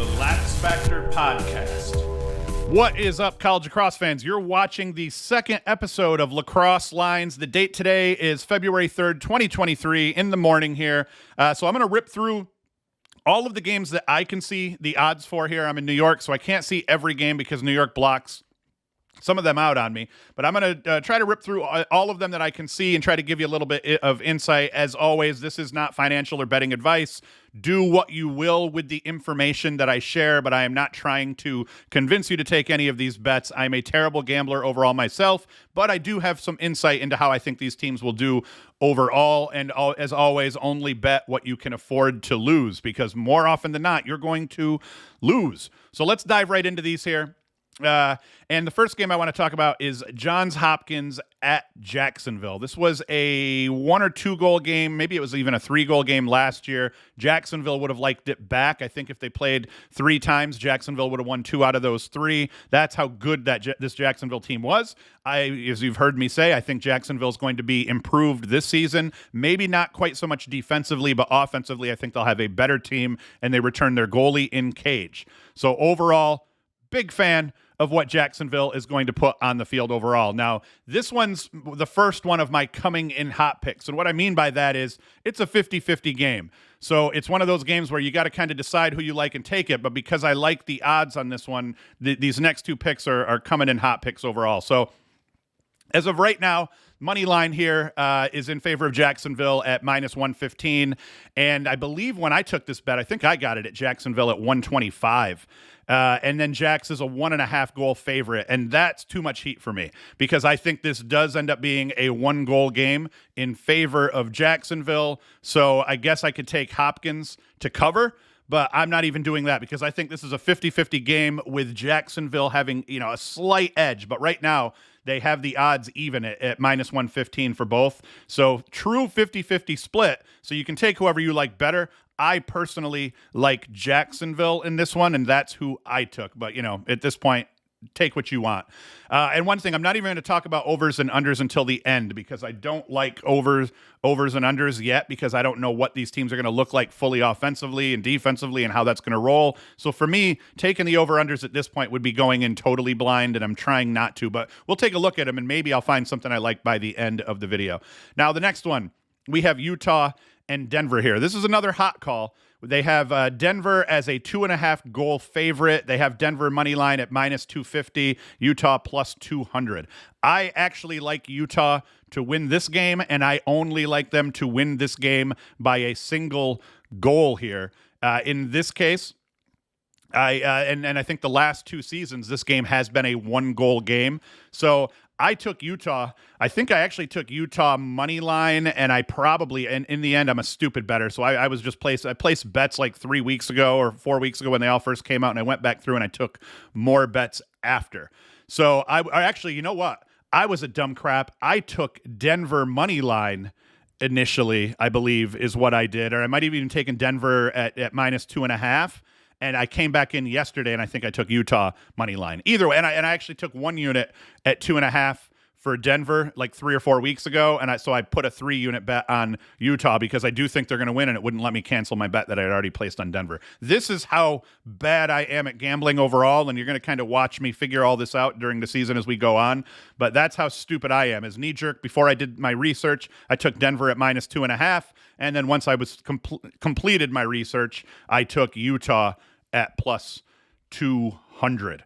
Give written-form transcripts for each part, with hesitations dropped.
the Lax Factor Podcast. What is up, college lacrosse fans? You're watching the second episode of Lacrosse Lines. The date today is February 3rd, 2023 in the morning here. So I'm going to rip through all of the games that I can see the odds for here. I'm in New York, so I can't see every game because New York blocks some of them out on me, but I'm going to try to rip through all of them that I can see and try to give you a little bit of insight. As always, this is not financial or betting advice. Do what you will with the information that I share, but I am not trying to convince you to take any of these bets. I'm a terrible gambler overall myself, but I do have some insight into how I think these teams will do overall. And as always, only bet what you can afford to lose, because more often than not, you're going to lose. So let's dive right into these here. And the first game I want to talk about is Johns Hopkins at Jacksonville. This was a 1 or 2 goal game. Maybe it was even a 3-goal game last year. Jacksonville would have liked it back. I think if they played 3 times, Jacksonville would have won 2 out of those 3. That's how good this Jacksonville team was. As you've heard me say, I think Jacksonville is going to be improved this season. Maybe not quite so much defensively, but offensively, I think they'll have a better team, and they return their goalie in cage. So overall, big fan of what Jacksonville is going to put on the field overall. Now, this one's the first one of my coming in hot picks. And what I mean by that is it's a 50-50 game. So it's one of those games where you got to kind of decide who you like and take it. But because I like the odds on this one, these next 2 picks are coming in hot picks overall. So as of right now, money line here is in favor of Jacksonville at minus 115. And I believe when I took this bet, I think I got it at Jacksonville at 125. And then Jax is a 1.5 goal favorite. And that's too much heat for me, because I think this does end up being a 1-goal game in favor of Jacksonville. So I guess I could take Hopkins to cover, but I'm not even doing that, because I think this is a 50-50 game with Jacksonville having, a slight edge. But right now, they have the odds even at minus 115 for both. So true 50-50 split. So you can take whoever you like better. I personally like Jacksonville in this one, and that's who I took. But, at this point, take what you want. And one thing, I'm not even going to talk about overs and unders until the end, because I don't like overs and unders yet, because I don't know what these teams are going to look like fully offensively and defensively and how that's going to roll. So for me, taking the over-unders at this point would be going in totally blind, and I'm trying not to. But we'll take a look at them, and maybe I'll find something I like by the end of the video. Now, the next one, we have Utah and Denver here. This is another hot call. They have Denver as a 2.5 goal favorite. They have Denver money line at minus 250, Utah plus 200. I actually like Utah to win this game, and I only like them to win this game by a single goal here. In this case, and I think the last 2 seasons, this game has been a 1-goal game. So I took Utah. I think I actually took Utah money line, and in the end, I'm a stupid bettor. So I placed bets like 3 weeks ago or 4 weeks ago when they all first came out, and I went back through and I took more bets after. So I actually, you know what? I was a dumb crap. I took Denver money line initially, I believe is what I did. Or I might have even taken Denver at minus 2.5. And I came back in yesterday, and I think I took Utah money line. Either way, and I actually took 1 unit at 2.5 for Denver like 3 or 4 weeks ago, and so I put a 3-unit bet on Utah because I do think they're going to win, and it wouldn't let me cancel my bet that I had already placed on Denver. This is how bad I am at gambling overall, and you're going to kind of watch me figure all this out during the season as we go on. But that's how stupid I am. As knee-jerk, before I did my research, I took Denver at minus 2.5, and then once I was completed my research, I took Utah at plus 200.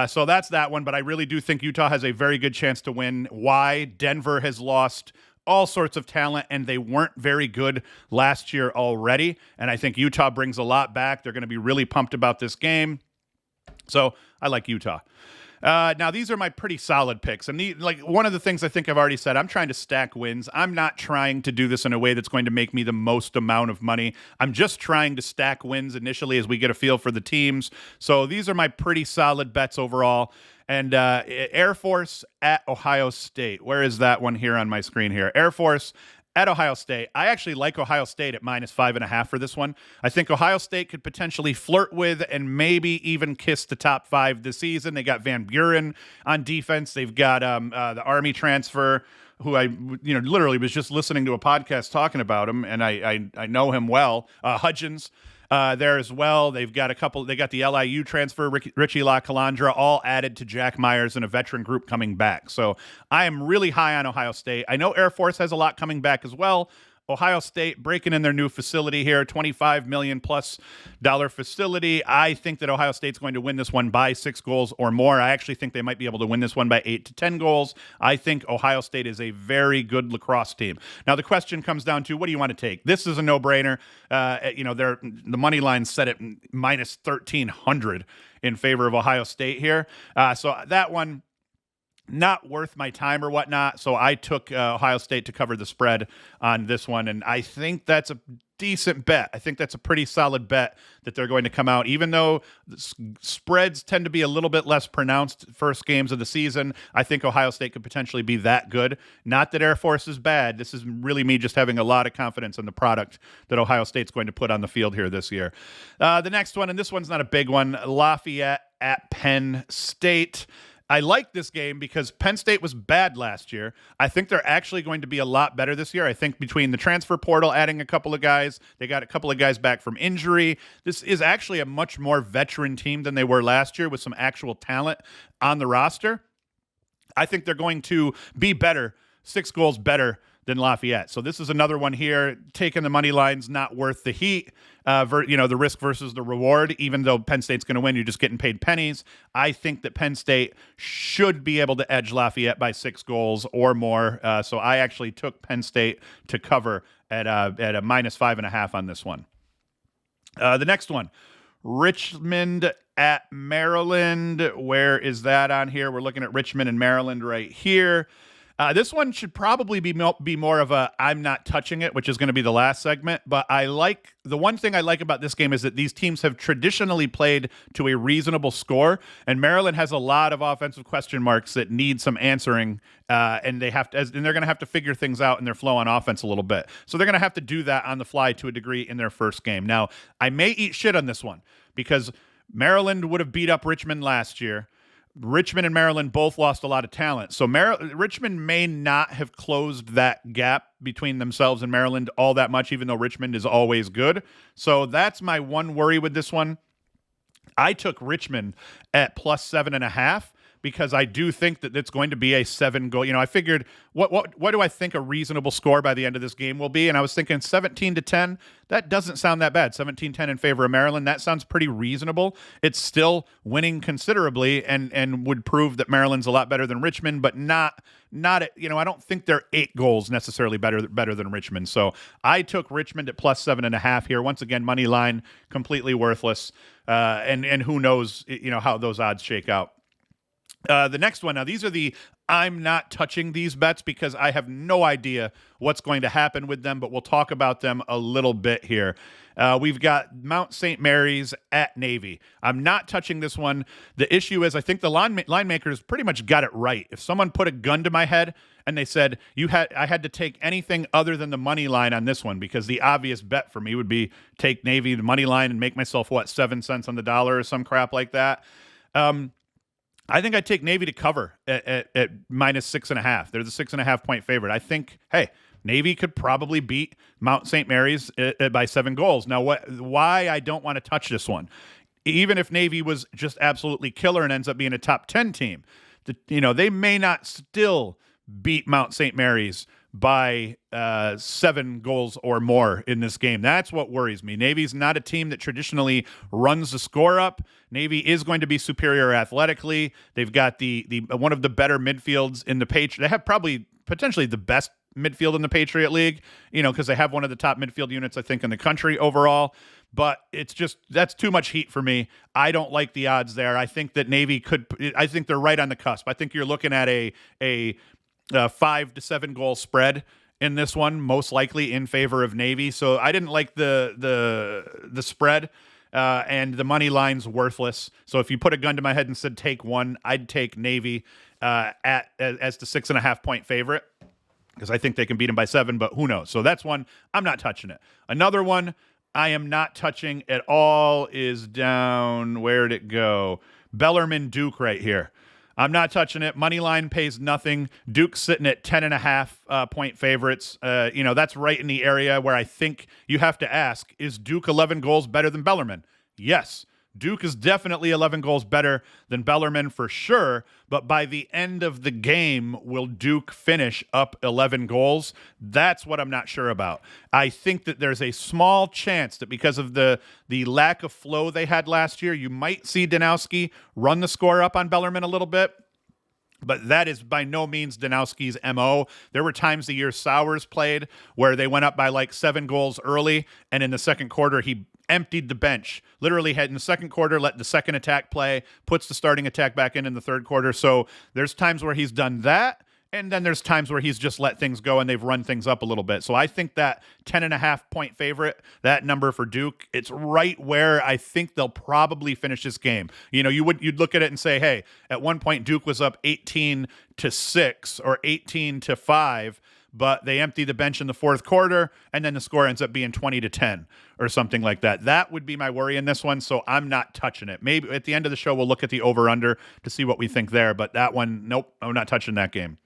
So that's that one, but I really do think Utah has a very good chance to win. Why? Denver has lost all sorts of talent, and they weren't very good last year already, and I think Utah brings a lot back. They're going to be really pumped about this game. So I like Utah. Now, these are my pretty solid picks. And one of the things I think I've already said, I'm trying to stack wins. I'm not trying to do this in a way that's going to make me the most amount of money. I'm just trying to stack wins initially as we get a feel for the teams. So these are my pretty solid bets overall. And Air Force at Ohio State. Where is that one here on my screen here? Air Force at Ohio State. I actually like Ohio State at minus 5.5 for this one. I think Ohio State could potentially flirt with and maybe even kiss the top 5 this season. They got Van Buren on defense. They've got the Army transfer, who I literally was just listening to a podcast talking about him, and I know him well. Hudgens. there as well. They got the LIU transfer, Richie LaCalandra, all added to Jack Myers and a veteran group coming back. So I am really high on Ohio State. I know Air Force has a lot coming back as well. Ohio State breaking in their new facility here, $25 million plus facility. I think that Ohio State's going to win this one by 6 goals or more. I actually think they might be able to win this one by 8 to 10 goals. I think Ohio State is a very good lacrosse team. Now the question comes down to, what do you want to take? This is a no-brainer. The money line set at minus 1,300 in favor of Ohio State here. So that one, not worth my time or whatnot. So I took Ohio State to cover the spread on this one. And I think that's a decent bet. I think that's a pretty solid bet that they're going to come out, even though spreads tend to be a little bit less pronounced first games of the season. I think Ohio State could potentially be that good. Not that Air Force is bad. This is really me just having a lot of confidence in the product that Ohio State's going to put on the field here this year. The next one, and this one's not a big one, Lafayette at Penn State. I like this game because Penn State was bad last year. I think they're actually going to be a lot better this year. I think between the transfer portal, adding a couple of guys, they got a couple of guys back from injury. This is actually a much more veteran team than they were last year with some actual talent on the roster. I think they're going to be better, 6 goals better than Lafayette. So this is another one here. Taking the money line's not worth the heat. The risk versus the reward. Even though Penn State's going to win, you're just getting paid pennies. I think that Penn State should be able to edge Lafayette by 6 goals or more. So I actually took Penn State to cover at a minus 5.5 on this one. The next one, Richmond at Maryland. Where is that on here? We're looking at Richmond and Maryland right here. This one should probably be more of a I'm not touching it, which is going to be the last segment. But the one thing I like about this game is that these teams have traditionally played to a reasonable score, and Maryland has a lot of offensive question marks that need some answering, and they're going to have to figure things out in their flow on offense a little bit. So they're going to have to do that on the fly to a degree in their first game. Now, I may eat shit on this one because Maryland would have beat up Richmond last year. Richmond and Maryland both lost a lot of talent. So Richmond may not have closed that gap between themselves and Maryland all that much, even though Richmond is always good. So that's my one worry with this one. I took Richmond at plus 7.5 because I do think that it's going to be a 7 goal. I figured what do I think a reasonable score by the end of this game will be? And I was thinking 17-10. That doesn't sound that bad. 17-10 in favor of Maryland. That sounds pretty reasonable. It's still winning considerably and would prove that Maryland's a lot better than Richmond, but not I don't think they're 8 goals necessarily better than Richmond. So I took Richmond at plus 7.5 here. Once again, money line completely worthless. And who knows, how those odds shake out. The next one. Now, these are I'm not touching these bets because I have no idea what's going to happen with them, but we'll talk about them a little bit here. We've got Mount St. Mary's at Navy. I'm not touching this one. The issue is I think the line makers pretty much got it right. If someone put a gun to my head and they said I had to take anything other than the money line on this one, because the obvious bet for me would be take Navy, the money line, and make myself, 7 cents on the dollar or some crap like that. I think I'd take Navy to cover at minus 6.5. They're the 6.5 point favorite. I think, hey, Navy could probably beat Mount St. Mary's by 7 goals. Now, why I don't want to touch this one, even if Navy was just absolutely killer and ends up being a top 10 team, they may not still beat Mount St. Mary's by 7 goals or more in this game. That's what worries me. Navy's not a team that traditionally runs the score up. Navy is going to be superior athletically. They've got the one of the better midfields in the Patriot. They have probably potentially the best midfield in the Patriot League, because they have one of the top midfield units, I think, in the country overall. But that's too much heat for me. I don't like the odds there. I think that Navy I think they're right on the cusp. I think you're looking at a 5 to 7 goal spread in this one, most likely in favor of Navy. So I didn't like the spread, and the money line's worthless. So if you put a gun to my head and said take one, I'd take Navy as the 6.5 point favorite, because I think they can beat them by 7, but who knows? So that's one. I'm not touching it. Another one I am not touching at all is down. Where'd it go? Bellarmine Duke right here. I'm not touching it. Money line pays nothing. Duke's sitting at 10.5 point favorites. That's right in the area where I think you have to ask, is Duke 11 goals better than Bellarmine? Yes. Duke is definitely 11 goals better than Bellarmine for sure, but by the end of the game, will Duke finish up 11 goals? That's what I'm not sure about. I think that there's a small chance that because of the lack of flow they had last year, you might see Danowski run the score up on Bellarmine a little bit. But that is by no means Danowski's MO. There were times the year Sowers played where they went up by like 7 goals early, and in the second quarter, he emptied the bench. Literally had in the second quarter, let the second attack play, puts the starting attack back in the third quarter. So there's times where he's done that, and then there's times where he's just let things go and they've run things up a little bit. So I think that 10.5 point favorite, that number for Duke, it's right where I think they'll probably finish this game. You'd look at it and say, hey, at one point Duke was up 18-6 or 18-5. But they empty the bench in the fourth quarter, and then the score ends up being 20-10 or something like that. That would be my worry in this one, so I'm not touching it. Maybe at the end of the show, we'll look at the over-under to see what we think there, but that one, nope, I'm not touching that game.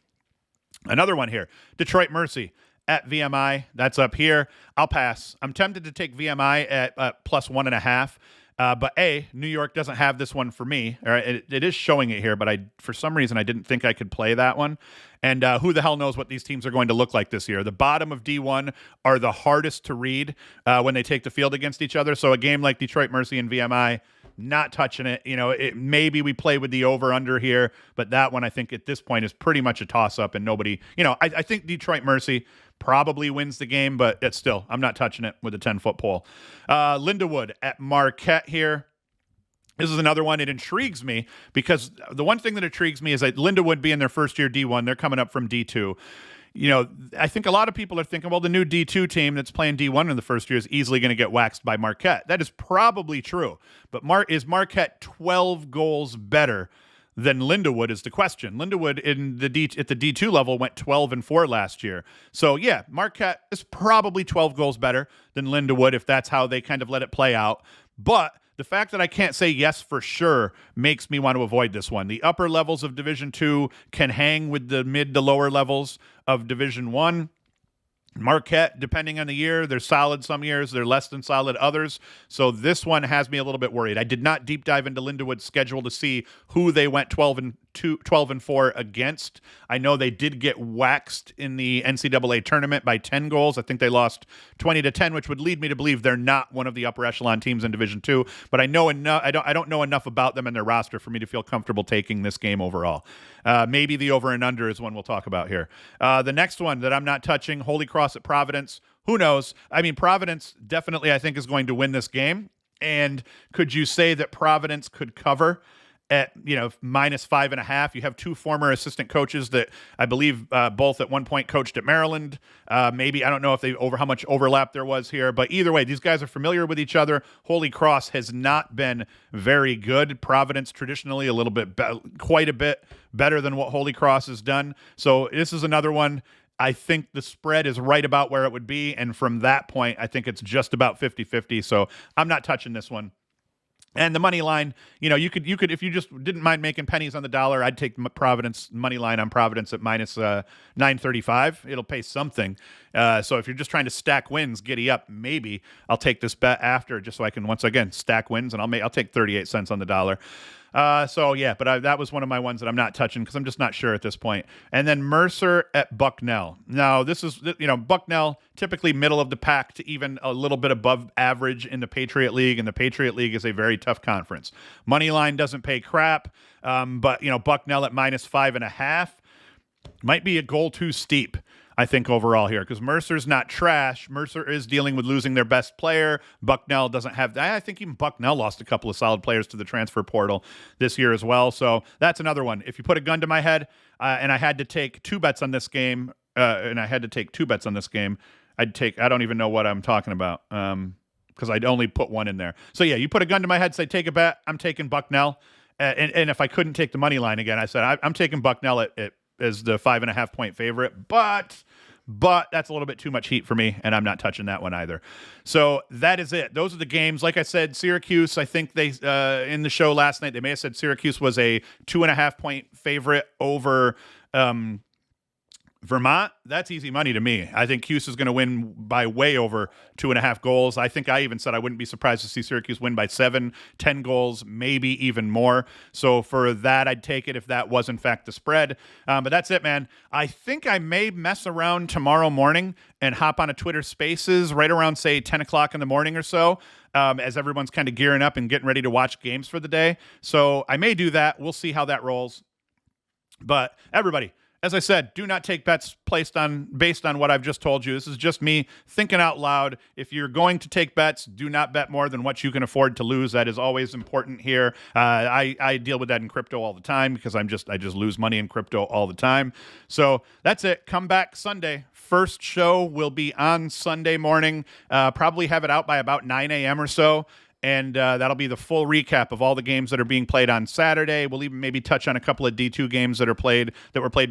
Another one here, Detroit Mercy at VMI. That's up here. I'll pass. I'm tempted to take VMI at plus 1.5. But New York doesn't have this one for me. All right, it is showing it here, but for some reason I didn't think I could play that one. And who the hell knows what these teams are going to look like this year? The bottom of D1 are the hardest to read when they take the field against each other. So a game like Detroit Mercy and VMI, not touching it. Maybe we play with the over/under here, but that one I think at this point is pretty much a toss-up, and nobody. I think Detroit Mercy probably wins the game, but it's still, I'm not touching it with a 10-foot pole. Lindenwood at Marquette here. This is another one. It intrigues me because the one thing that intrigues me is that Lindenwood being their first year D1, they're coming up from D2. I think a lot of people are thinking, well, the new D2 team that's playing D1 in the first year is easily going to get waxed by Marquette. That is probably true. But is Marquette 12 goals better than Lindenwood is the question. Lindenwood at the D2 level went 12-4 last year. So yeah, Marquette is probably 12 goals better than Lindenwood if that's how they kind of let it play out. But the fact that I can't say yes for sure makes me want to avoid this one. The upper levels of Division 2 can hang with the mid to lower levels of Division 1. Marquette, depending on the year, they're solid some years, they're less than solid others. So this one has me a little bit worried. I did not deep dive into Lindenwood's schedule to see who they went 12-4 against. I know they did get waxed in the NCAA tournament by 10 goals. I think they lost 20-10, which would lead me to believe they're not one of the upper echelon teams in Division 2. But I know enough. I don't know enough about them and their roster for me to feel comfortable taking this game overall. Maybe the over and under is one we'll talk about here. The next one that I'm not touching, Holy Cross at Providence. Who knows? I mean, Providence definitely, I think, is going to win this game. And could you say that Providence could cover at -5.5? You have two former assistant coaches that I believe both at one point coached at Maryland. Maybe I don't know if how much overlap there was here, but either way, these guys are familiar with each other. Holy Cross has not been very good. Providence traditionally a little bit, quite a bit better than what Holy Cross has done. So this is another one. I think the spread is right about where it would be, and from that point, I think it's just about 50-50. So I'm not touching this one. And the money line, you could if you just didn't mind making pennies on the dollar, I'd take Providence money line on Providence at -935. It'll pay something. So if you're just trying to stack wins, giddy up, maybe I'll take this bet after just so I can once again stack wins, and I'll take 38 cents on the dollar. That was one of my ones that I'm not touching because I'm just not sure at this point. And then Mercer at Bucknell. Now, this is, Bucknell typically middle of the pack to even a little bit above average in the Patriot League, and the Patriot League is a very tough conference. Moneyline doesn't pay crap, but Bucknell at -5.5 might be a goal too steep, I think, overall here, because Mercer's not trash. Mercer is dealing with losing their best player. Bucknell doesn't have that. I think even Bucknell lost a couple of solid players to the transfer portal this year as well. So that's another one. If you put a gun to my head and I had to take two bets on this game, I'd take, I don't even know what I'm talking about because I'd only put one in there. So yeah, you put a gun to my head, say take a bet. I'm taking Bucknell. And if I couldn't take the money line again, I said I'm taking Bucknell as the 5.5 point favorite, but but that's a little bit too much heat for me, and I'm not touching that one either. So that is it. Those are the games. Like I said, Syracuse, I think they in the show last night, they may have said Syracuse was a 2.5-point favorite over Vermont. That's easy money to me. I think Cuse is going to win by way over 2.5 goals. I think I even said I wouldn't be surprised to see Syracuse win by 7, 10 goals, maybe even more. So for that, I'd take it if that was in fact the spread. But that's it, man. I think I may mess around tomorrow morning and hop on a Twitter Spaces right around, say, 10 o'clock in the morning or so, as everyone's kind of gearing up and getting ready to watch games for the day. So I may do that. We'll see how that rolls. But everybody, as I said, do not take bets based on what I've just told you. This is just me thinking out loud. If you're going to take bets, do not bet more than what you can afford to lose. That is always important here. I deal with that in crypto all the time because I just lose money in crypto all the time. So that's it. Come back Sunday. First show will be on Sunday morning. Probably have it out by about 9 a.m. or so. And that'll be the full recap of all the games that are being played on Saturday. We'll even maybe touch on a couple of D2 games that were played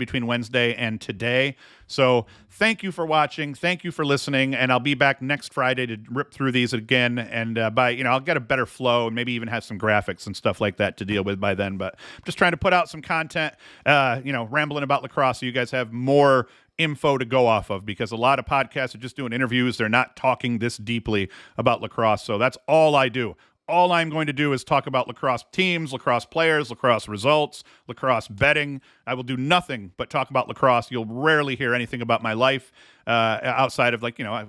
between Wednesday and today. So thank you for watching. Thank you for listening. And I'll be back next Friday to rip through these again. And I'll get a better flow and maybe even have some graphics and stuff like that to deal with by then. But I'm just trying to put out some content, rambling about lacrosse so you guys have more info to go off of, because a lot of podcasts are just doing interviews. They're not talking this deeply about lacrosse. So that's all I do. All I'm going to do is talk about lacrosse teams, lacrosse players, lacrosse results, lacrosse betting. I will do nothing but talk about lacrosse. You'll rarely hear anything about my life outside of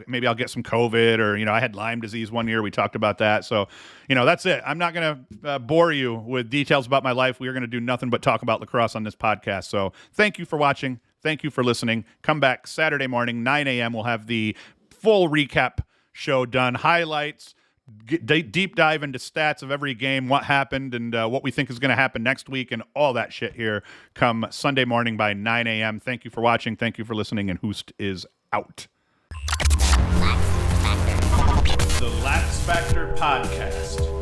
maybe I'll get some COVID or, I had Lyme disease one year. We talked about that. So, that's it. I'm not going to bore you with details about my life. We are going to do nothing but talk about lacrosse on this podcast. So thank you for watching. Thank you for listening. Come back Saturday morning, 9 a.m. We'll have the full recap show done. Highlights, deep dive into stats of every game, what happened, and what we think is going to happen next week, and all that shit here come Sunday morning by 9 a.m. Thank you for watching. Thank you for listening, and Hoost is out. The Lax Factor Podcast.